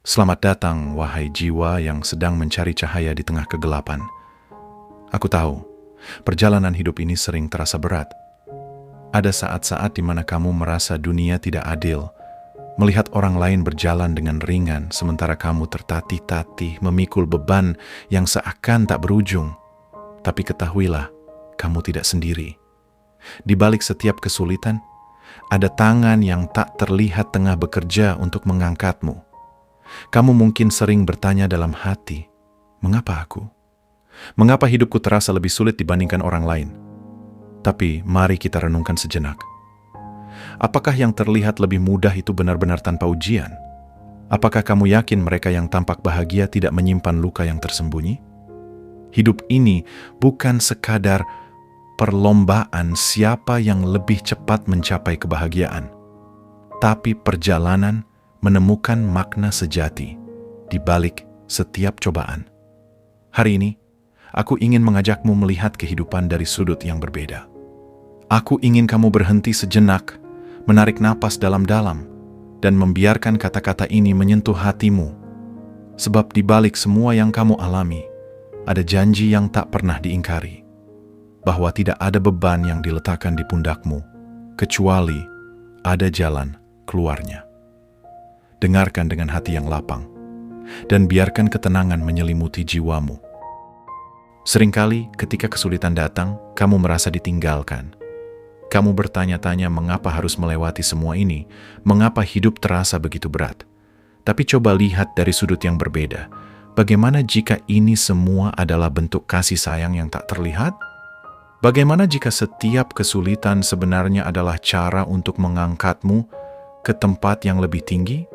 Selamat datang, wahai jiwa yang sedang mencari cahaya di tengah kegelapan. Aku tahu, perjalanan hidup ini sering terasa berat. Ada saat-saat di mana kamu merasa dunia tidak adil, melihat orang lain berjalan dengan ringan, sementara kamu tertatih-tatih memikul beban yang seakan tak berujung. Tapi ketahuilah, kamu tidak sendiri. Di balik setiap kesulitan, ada tangan yang tak terlihat tengah bekerja untuk mengangkatmu. Kamu mungkin sering bertanya dalam hati, mengapa aku? Mengapa hidupku terasa lebih sulit dibandingkan orang lain? Tapi mari kita renungkan sejenak. Apakah yang terlihat lebih mudah itu benar-benar tanpa ujian? Apakah kamu yakin mereka yang tampak bahagia tidak menyimpan luka yang tersembunyi? Hidup ini bukan sekadar perlombaan siapa yang lebih cepat mencapai kebahagiaan, tapi perjalanan menemukan makna sejati di balik setiap cobaan. Hari ini, aku ingin mengajakmu melihat kehidupan dari sudut yang berbeda. Aku ingin kamu berhenti sejenak, menarik napas dalam-dalam, dan membiarkan kata-kata ini menyentuh hatimu. Sebab di balik semua yang kamu alami, ada janji yang tak pernah diingkari, bahwa tidak ada beban yang diletakkan di pundakmu, kecuali ada jalan keluarnya. Dengarkan dengan hati yang lapang, dan biarkan ketenangan menyelimuti jiwamu. Seringkali ketika kesulitan datang, kamu merasa ditinggalkan. Kamu bertanya-tanya mengapa harus melewati semua ini, mengapa hidup terasa begitu berat. Tapi coba lihat dari sudut yang berbeda. Bagaimana jika ini semua adalah bentuk kasih sayang yang tak terlihat? Bagaimana jika setiap kesulitan sebenarnya adalah cara untuk mengangkatmu ke tempat yang lebih tinggi?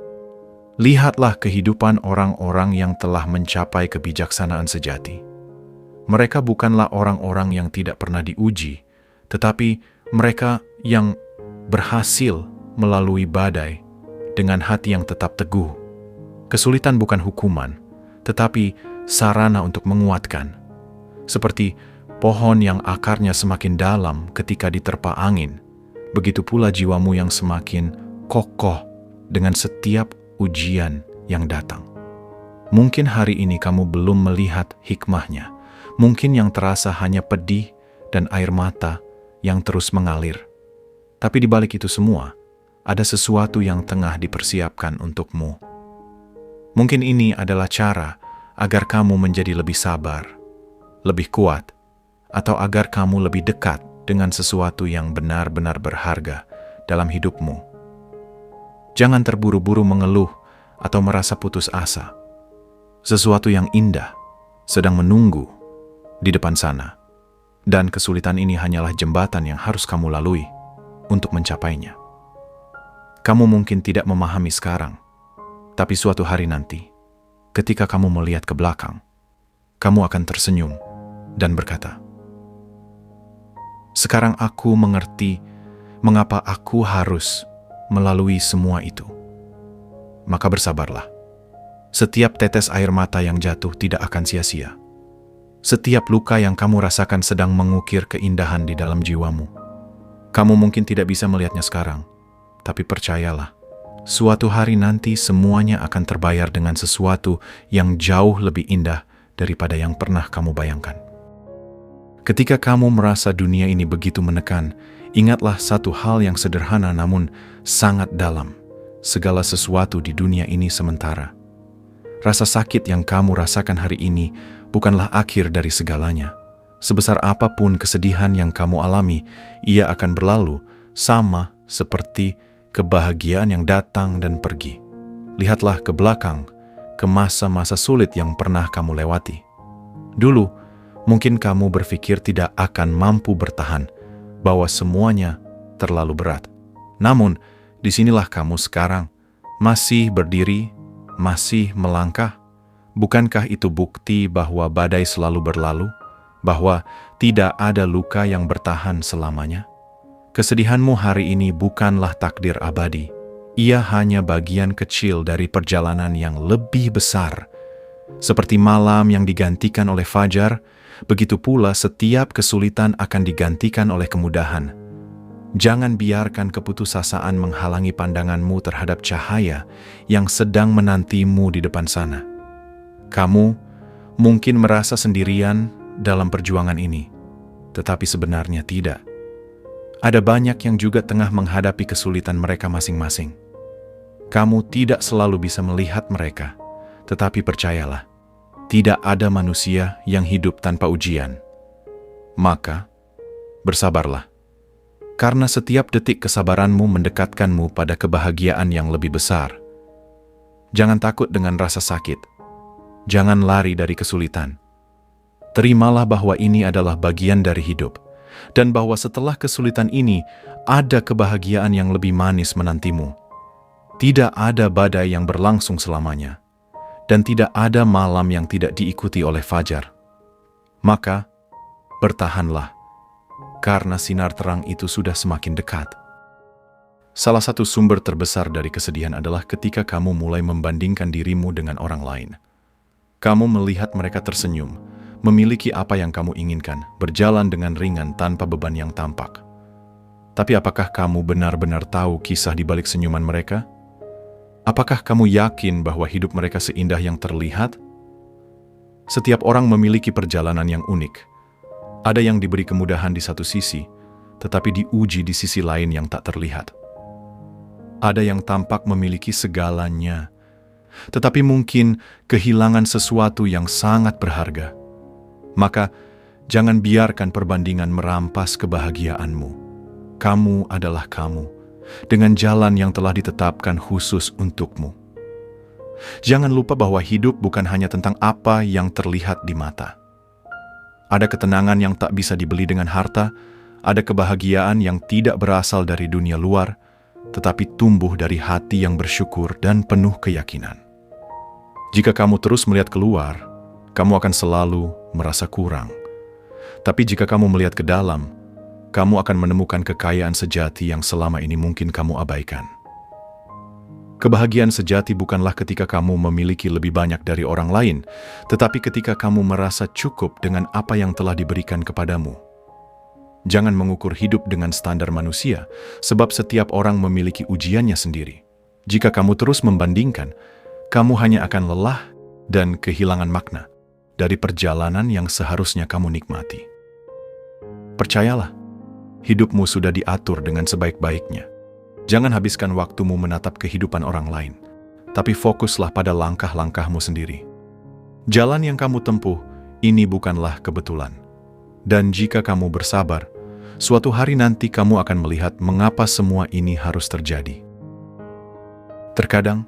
Lihatlah kehidupan orang-orang yang telah mencapai kebijaksanaan sejati. Mereka bukanlah orang-orang yang tidak pernah diuji, tetapi mereka yang berhasil melalui badai dengan hati yang tetap teguh. Kesulitan bukan hukuman, tetapi sarana untuk menguatkan. Seperti pohon yang akarnya semakin dalam ketika diterpa angin, begitu pula jiwamu yang semakin kokoh dengan setiap ujian yang datang. Mungkin hari ini kamu belum melihat hikmahnya. Mungkin yang terasa hanya pedih dan air mata yang terus mengalir. Tapi di balik itu semua, ada sesuatu yang tengah dipersiapkan untukmu. Mungkin ini adalah cara agar kamu menjadi lebih sabar, lebih kuat, atau agar kamu lebih dekat dengan sesuatu yang benar-benar berharga dalam hidupmu. Jangan terburu-buru mengeluh atau merasa putus asa. Sesuatu yang indah sedang menunggu di depan sana, dan kesulitan ini hanyalah jembatan yang harus kamu lalui untuk mencapainya. Kamu mungkin tidak memahami sekarang, tapi suatu hari nanti, ketika kamu melihat ke belakang, kamu akan tersenyum dan berkata, "Sekarang aku mengerti mengapa aku harus melalui semua itu." Maka bersabarlah. Setiap tetes air mata yang jatuh tidak akan sia-sia. Setiap luka yang kamu rasakan sedang mengukir keindahan di dalam jiwamu. Kamu mungkin tidak bisa melihatnya sekarang, tapi percayalah, suatu hari nanti semuanya akan terbayar dengan sesuatu yang jauh lebih indah daripada yang pernah kamu bayangkan. Ketika kamu merasa dunia ini begitu menekan, ingatlah satu hal yang sederhana namun sangat dalam. Segala sesuatu di dunia ini sementara. Rasa sakit yang kamu rasakan hari ini bukanlah akhir dari segalanya. Sebesar apapun kesedihan yang kamu alami, ia akan berlalu, sama seperti kebahagiaan yang datang dan pergi. Lihatlah ke belakang, ke masa-masa sulit yang pernah kamu lewati. Dulu, mungkin kamu berpikir tidak akan mampu bertahan, bahwa semuanya terlalu berat. Namun, disinilah kamu sekarang, masih berdiri, masih melangkah. Bukankah itu bukti bahwa badai selalu berlalu? Bahwa tidak ada luka yang bertahan selamanya? Kesedihanmu hari ini bukanlah takdir abadi. Ia hanya bagian kecil dari perjalanan yang lebih besar. Seperti malam yang digantikan oleh fajar, begitu pula setiap kesulitan akan digantikan oleh kemudahan. Jangan biarkan keputusasaan menghalangi pandanganmu terhadap cahaya yang sedang menantimu di depan sana. Kamu mungkin merasa sendirian dalam perjuangan ini, tetapi sebenarnya tidak. Ada banyak yang juga tengah menghadapi kesulitan mereka masing-masing. Kamu tidak selalu bisa melihat mereka, tetapi percayalah, tidak ada manusia yang hidup tanpa ujian. Maka, bersabarlah. Karena setiap detik kesabaranmu mendekatkanmu pada kebahagiaan yang lebih besar. Jangan takut dengan rasa sakit. Jangan lari dari kesulitan. Terimalah bahwa ini adalah bagian dari hidup, dan bahwa setelah kesulitan ini, ada kebahagiaan yang lebih manis menantimu. Tidak ada badai yang berlangsung selamanya, dan tidak ada malam yang tidak diikuti oleh fajar. Maka, bertahanlah. Karena sinar terang itu sudah semakin dekat. Salah satu sumber terbesar dari kesedihan adalah ketika kamu mulai membandingkan dirimu dengan orang lain. Kamu melihat mereka tersenyum, memiliki apa yang kamu inginkan, berjalan dengan ringan tanpa beban yang tampak. Tapi apakah kamu benar-benar tahu kisah di balik senyuman mereka? Apakah kamu yakin bahwa hidup mereka seindah yang terlihat? Setiap orang memiliki perjalanan yang unik. Ada yang diberi kemudahan di satu sisi, tetapi diuji di sisi lain yang tak terlihat. Ada yang tampak memiliki segalanya, tetapi mungkin kehilangan sesuatu yang sangat berharga. Maka, jangan biarkan perbandingan merampas kebahagiaanmu. Kamu adalah kamu, dengan jalan yang telah ditetapkan khusus untukmu. Jangan lupa bahwa hidup bukan hanya tentang apa yang terlihat di mata. Ada ketenangan yang tak bisa dibeli dengan harta, ada kebahagiaan yang tidak berasal dari dunia luar, tetapi tumbuh dari hati yang bersyukur dan penuh keyakinan. Jika kamu terus melihat keluar, kamu akan selalu merasa kurang. Tapi jika kamu melihat ke dalam, kamu akan menemukan kekayaan sejati yang selama ini mungkin kamu abaikan. Kebahagiaan sejati bukanlah ketika kamu memiliki lebih banyak dari orang lain, tetapi ketika kamu merasa cukup dengan apa yang telah diberikan kepadamu. Jangan mengukur hidup dengan standar manusia, sebab setiap orang memiliki ujiannya sendiri. Jika kamu terus membandingkan, kamu hanya akan lelah dan kehilangan makna dari perjalanan yang seharusnya kamu nikmati. Percayalah, hidupmu sudah diatur dengan sebaik-baiknya. Jangan habiskan waktumu menatap kehidupan orang lain, tapi fokuslah pada langkah-langkahmu sendiri. Jalan yang kamu tempuh, ini bukanlah kebetulan. Dan jika kamu bersabar, suatu hari nanti kamu akan melihat mengapa semua ini harus terjadi. Terkadang,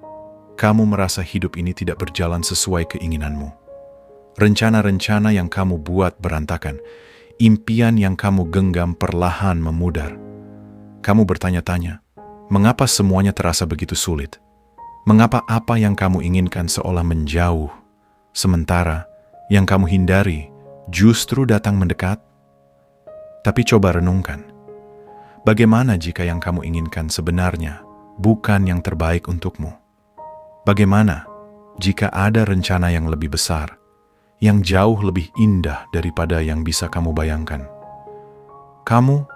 kamu merasa hidup ini tidak berjalan sesuai keinginanmu. Rencana-rencana yang kamu buat berantakan, impian yang kamu genggam perlahan memudar. Kamu bertanya-tanya, mengapa semuanya terasa begitu sulit? Mengapa apa yang kamu inginkan seolah menjauh, sementara yang kamu hindari justru datang mendekat? Tapi coba renungkan, bagaimana jika yang kamu inginkan sebenarnya bukan yang terbaik untukmu? Bagaimana jika ada rencana yang lebih besar, yang jauh lebih indah daripada yang bisa kamu bayangkan? Kamu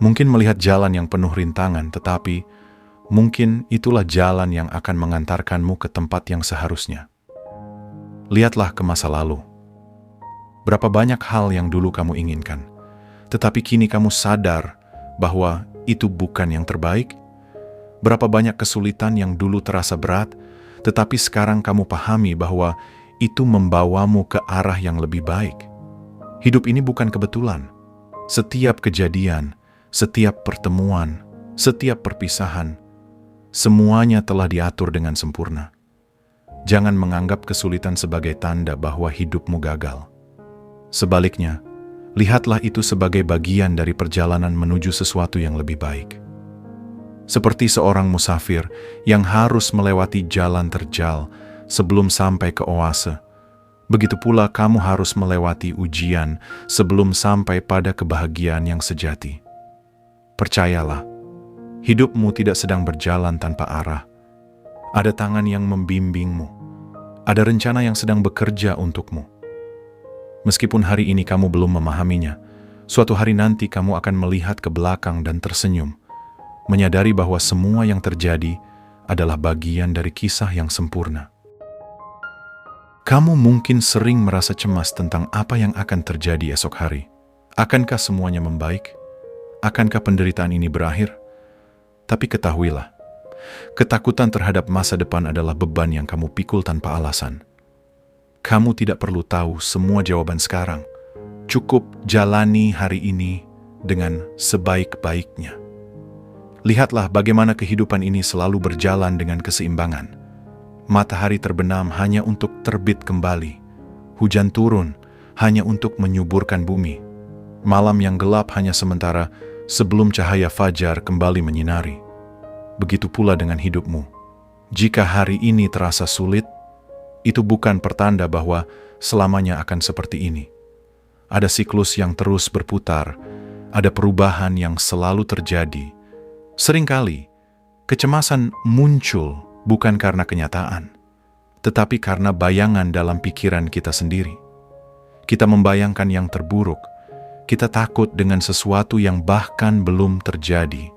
mungkin melihat jalan yang penuh rintangan, tetapi mungkin itulah jalan yang akan mengantarkanmu ke tempat yang seharusnya. Lihatlah ke masa lalu. Berapa banyak hal yang dulu kamu inginkan, tetapi kini kamu sadar bahwa itu bukan yang terbaik? Berapa banyak kesulitan yang dulu terasa berat, tetapi sekarang kamu pahami bahwa itu membawamu ke arah yang lebih baik? Hidup ini bukan kebetulan. Setiap kejadian, setiap pertemuan, setiap perpisahan, semuanya telah diatur dengan sempurna. Jangan menganggap kesulitan sebagai tanda bahwa hidupmu gagal. Sebaliknya, lihatlah itu sebagai bagian dari perjalanan menuju sesuatu yang lebih baik. Seperti seorang musafir yang harus melewati jalan terjal sebelum sampai ke oase, begitu pula kamu harus melewati ujian sebelum sampai pada kebahagiaan yang sejati. Percayalah, hidupmu tidak sedang berjalan tanpa arah. Ada tangan yang membimbingmu. Ada rencana yang sedang bekerja untukmu. Meskipun hari ini kamu belum memahaminya, Suatu hari nanti kamu akan melihat ke belakang dan tersenyum, menyadari bahwa semua yang terjadi adalah bagian dari kisah yang sempurna. Kamu mungkin sering merasa cemas tentang apa yang akan terjadi esok hari. Akankah semuanya membaik? Akankah penderitaan ini berakhir? Tapi ketahuilah, ketakutan terhadap masa depan adalah beban yang kamu pikul tanpa alasan. Kamu tidak perlu tahu semua jawaban sekarang. Cukup jalani hari ini dengan sebaik-baiknya. Lihatlah bagaimana kehidupan ini selalu berjalan dengan keseimbangan. Matahari terbenam hanya untuk terbit kembali. Hujan turun hanya untuk menyuburkan bumi. Malam yang gelap hanya sementara sebelum cahaya fajar kembali menyinari. Begitu pula dengan hidupmu. Jika hari ini terasa sulit, itu bukan pertanda bahwa selamanya akan seperti ini. Ada siklus yang terus berputar, ada perubahan yang selalu terjadi. Seringkali, kecemasan muncul bukan karena kenyataan, tetapi karena bayangan dalam pikiran kita sendiri. Kita membayangkan yang terburuk, kita takut dengan sesuatu yang bahkan belum terjadi.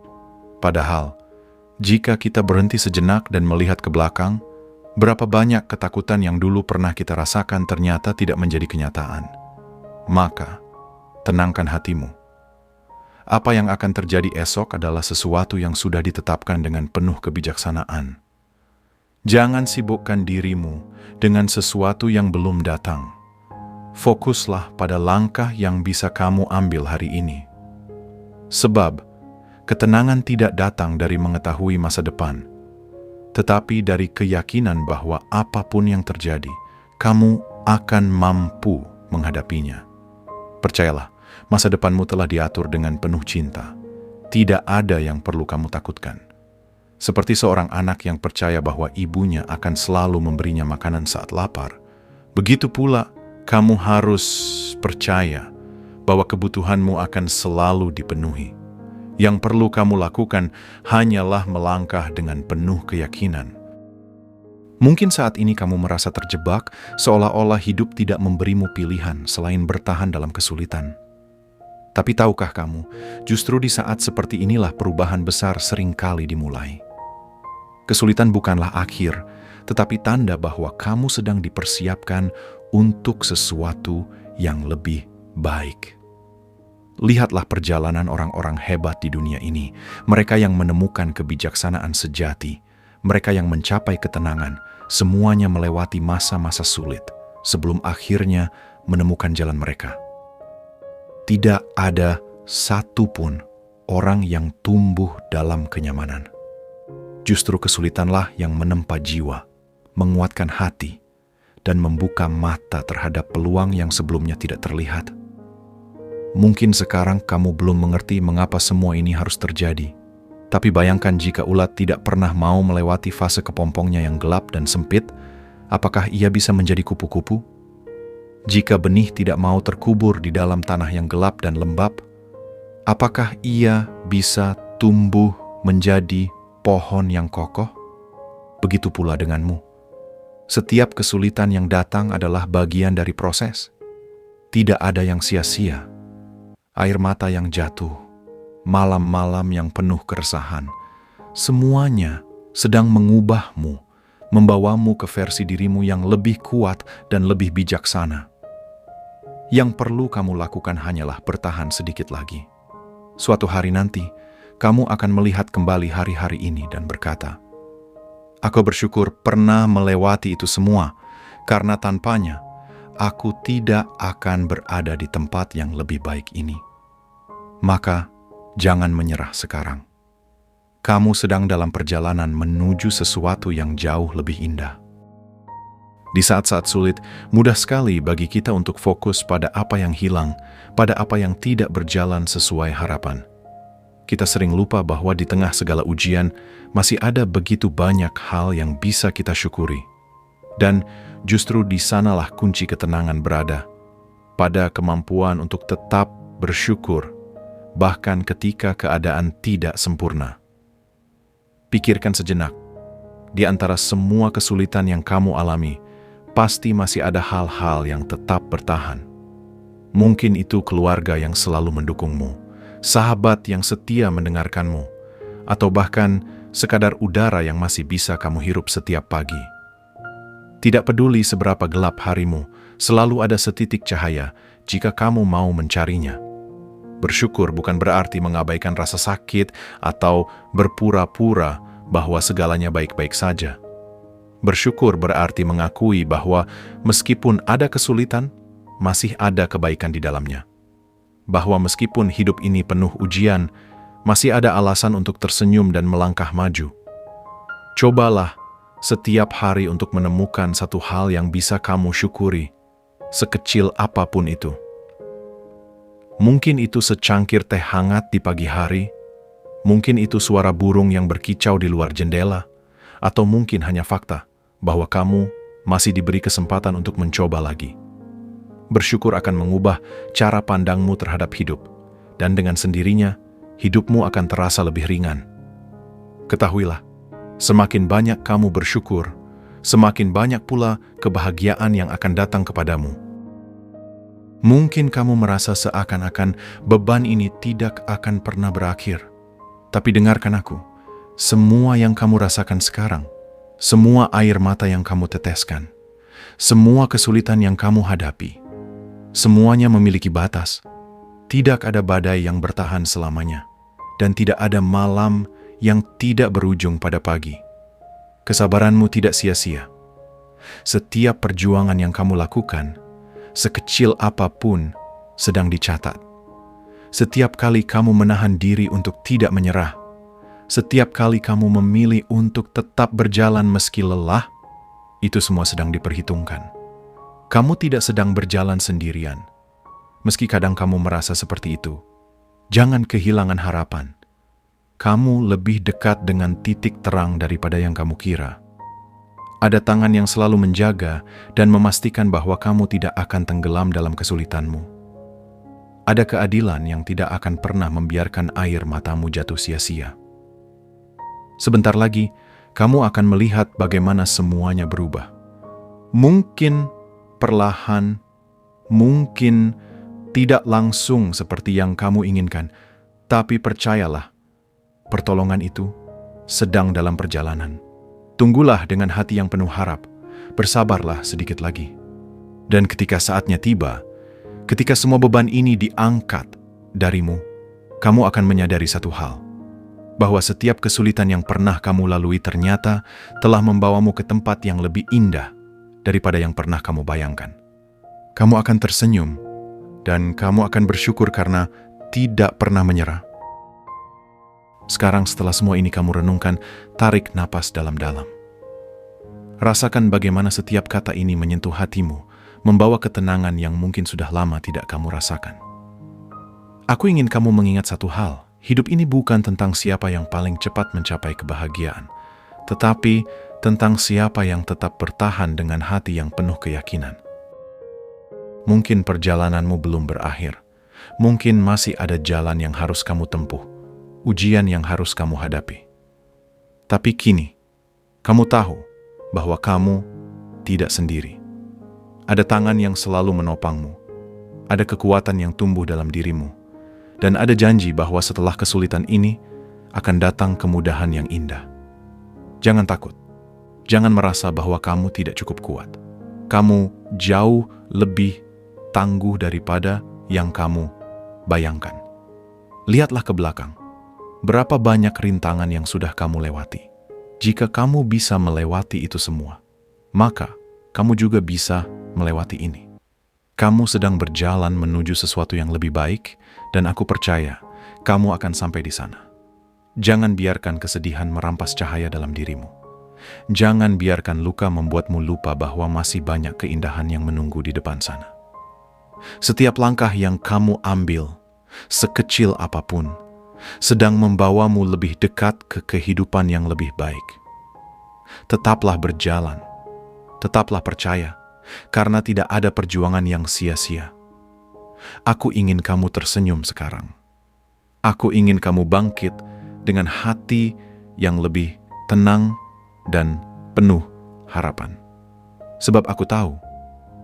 Padahal, jika kita berhenti sejenak dan melihat ke belakang, berapa banyak ketakutan yang dulu pernah kita rasakan ternyata tidak menjadi kenyataan. Maka, tenangkan hatimu. Apa yang akan terjadi esok adalah sesuatu yang sudah ditetapkan dengan penuh kebijaksanaan. Jangan sibukkan dirimu dengan sesuatu yang belum datang. Fokuslah pada langkah yang bisa kamu ambil hari ini. Sebab, ketenangan tidak datang dari mengetahui masa depan, tetapi dari keyakinan bahwa apapun yang terjadi, kamu akan mampu menghadapinya. Percayalah, masa depanmu telah diatur dengan penuh cinta. Tidak ada yang perlu kamu takutkan. Seperti seorang anak yang percaya bahwa ibunya akan selalu memberinya makanan saat lapar, begitu pula kamu harus percaya bahwa kebutuhanmu akan selalu dipenuhi. Yang perlu kamu lakukan hanyalah melangkah dengan penuh keyakinan. Mungkin saat ini kamu merasa terjebak, seolah-olah hidup tidak memberimu pilihan selain bertahan dalam kesulitan. Tapi tahukah kamu, justru di saat seperti inilah perubahan besar seringkali dimulai. Kesulitan bukanlah akhir, tetapi tanda bahwa kamu sedang dipersiapkan untuk sesuatu yang lebih baik. Lihatlah perjalanan orang-orang hebat di dunia ini, mereka yang menemukan kebijaksanaan sejati, mereka yang mencapai ketenangan, semuanya melewati masa-masa sulit sebelum akhirnya menemukan jalan mereka. Tidak ada satupun orang yang tumbuh dalam kenyamanan. Justru kesulitanlah yang menempa jiwa, menguatkan hati, dan membuka mata terhadap peluang yang sebelumnya tidak terlihat. Mungkin sekarang kamu belum mengerti mengapa semua ini harus terjadi. Tapi bayangkan jika ulat tidak pernah mau melewati fase kepompongnya yang gelap dan sempit, apakah ia bisa menjadi kupu-kupu? Jika benih tidak mau terkubur di dalam tanah yang gelap dan lembab, apakah ia bisa tumbuh menjadi pohon yang kokoh? Begitu pula denganmu. Setiap kesulitan yang datang adalah bagian dari proses. Tidak ada yang sia-sia. Air mata yang jatuh, malam-malam yang penuh keresahan, semuanya sedang mengubahmu, membawamu ke versi dirimu yang lebih kuat dan lebih bijaksana. Yang perlu kamu lakukan hanyalah bertahan sedikit lagi. Suatu hari nanti, kamu akan melihat kembali hari-hari ini dan berkata, "Aku bersyukur pernah melewati itu semua, karena tanpanya, aku tidak akan berada di tempat yang lebih baik ini." Maka, jangan menyerah sekarang. Kamu sedang dalam perjalanan menuju sesuatu yang jauh lebih indah. Di saat-saat sulit, mudah sekali bagi kita untuk fokus pada apa yang hilang, pada apa yang tidak berjalan sesuai harapan. Kita sering lupa bahwa di tengah segala ujian, masih ada begitu banyak hal yang bisa kita syukuri. Dan justru di sanalah kunci ketenangan berada, pada kemampuan untuk tetap bersyukur, bahkan ketika keadaan tidak sempurna. Pikirkan sejenak, di antara semua kesulitan yang kamu alami, pasti masih ada hal-hal yang tetap bertahan. Mungkin itu keluarga yang selalu mendukungmu, sahabat yang setia mendengarkanmu, atau bahkan sekadar udara yang masih bisa kamu hirup setiap pagi. Tidak peduli seberapa gelap harimu, selalu ada setitik cahaya jika kamu mau mencarinya. Bersyukur bukan berarti mengabaikan rasa sakit atau berpura-pura bahwa segalanya baik-baik saja. Bersyukur berarti mengakui bahwa meskipun ada kesulitan, masih ada kebaikan di dalamnya. Bahwa meskipun hidup ini penuh ujian, masih ada alasan untuk tersenyum dan melangkah maju. Cobalah setiap hari untuk menemukan satu hal yang bisa kamu syukuri, sekecil apapun itu. Mungkin itu secangkir teh hangat di pagi hari, mungkin itu suara burung yang berkicau di luar jendela, atau mungkin hanya fakta bahwa kamu masih diberi kesempatan untuk mencoba lagi. Bersyukur akan mengubah cara pandangmu terhadap hidup, dan dengan sendirinya, hidupmu akan terasa lebih ringan. Ketahuilah, semakin banyak kamu bersyukur, semakin banyak pula kebahagiaan yang akan datang kepadamu. Mungkin kamu merasa seakan-akan beban ini tidak akan pernah berakhir. Tapi dengarkan aku, semua yang kamu rasakan sekarang, semua air mata yang kamu teteskan, semua kesulitan yang kamu hadapi, semuanya memiliki batas. Tidak ada badai yang bertahan selamanya, dan tidak ada malam yang tidak berujung pada pagi. Kesabaranmu tidak sia-sia. Setiap perjuangan yang kamu lakukan, sekecil apapun, sedang dicatat. Setiap kali kamu menahan diri untuk tidak menyerah, setiap kali kamu memilih untuk tetap berjalan meski lelah, itu semua sedang diperhitungkan. Kamu tidak sedang berjalan sendirian. Meski kadang kamu merasa seperti itu, jangan kehilangan harapan. Kamu lebih dekat dengan titik terang daripada yang kamu kira. Ada tangan yang selalu menjaga dan memastikan bahwa kamu tidak akan tenggelam dalam kesulitanmu. Ada keadilan yang tidak akan pernah membiarkan air matamu jatuh sia-sia. Sebentar lagi, kamu akan melihat bagaimana semuanya berubah. Mungkin perlahan, mungkin tidak langsung seperti yang kamu inginkan, tapi percayalah, pertolongan itu sedang dalam perjalanan. Tunggulah dengan hati yang penuh harap, bersabarlah sedikit lagi. Dan ketika saatnya tiba, ketika semua beban ini diangkat darimu, kamu akan menyadari satu hal, bahwa setiap kesulitan yang pernah kamu lalui ternyata telah membawamu ke tempat yang lebih indah daripada yang pernah kamu bayangkan. Kamu akan tersenyum, dan kamu akan bersyukur karena tidak pernah menyerah. Sekarang setelah semua ini kamu renungkan, tarik napas dalam-dalam. Rasakan bagaimana setiap kata ini menyentuh hatimu, membawa ketenangan yang mungkin sudah lama tidak kamu rasakan. Aku ingin kamu mengingat satu hal, hidup ini bukan tentang siapa yang paling cepat mencapai kebahagiaan, tetapi tentang siapa yang tetap bertahan dengan hati yang penuh keyakinan. Mungkin perjalananmu belum berakhir, mungkin masih ada jalan yang harus kamu tempuh, ujian yang harus kamu hadapi. Tapi kini, kamu tahu bahwa kamu tidak sendiri. Ada tangan yang selalu menopangmu, ada kekuatan yang tumbuh dalam dirimu, dan ada janji bahwa setelah kesulitan ini akan datang kemudahan yang indah. Jangan takut, jangan merasa bahwa kamu tidak cukup kuat. Kamu jauh lebih tangguh daripada yang kamu bayangkan. Lihatlah ke belakang. Berapa banyak rintangan yang sudah kamu lewati. Jika kamu bisa melewati itu semua, maka kamu juga bisa melewati ini. Kamu sedang berjalan menuju sesuatu yang lebih baik, dan aku percaya kamu akan sampai di sana. Jangan biarkan kesedihan merampas cahaya dalam dirimu. Jangan biarkan luka membuatmu lupa bahwa masih banyak keindahan yang menunggu di depan sana. Setiap langkah yang kamu ambil, sekecil apapun, sedang membawamu lebih dekat ke kehidupan yang lebih baik. Tetaplah berjalan, tetaplah percaya, karena tidak ada perjuangan yang sia-sia. Aku ingin kamu tersenyum sekarang. Aku ingin kamu bangkit dengan hati yang lebih tenang dan penuh harapan. Sebab aku tahu,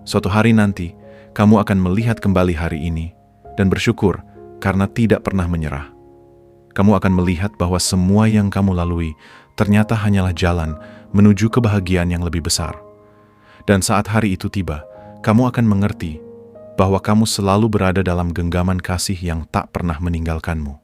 suatu hari nanti, kamu akan melihat kembali hari ini dan bersyukur karena tidak pernah menyerah. Kamu akan melihat bahwa semua yang kamu lalui ternyata hanyalah jalan menuju kebahagiaan yang lebih besar. Dan saat hari itu tiba, kamu akan mengerti bahwa kamu selalu berada dalam genggaman kasih yang tak pernah meninggalkanmu.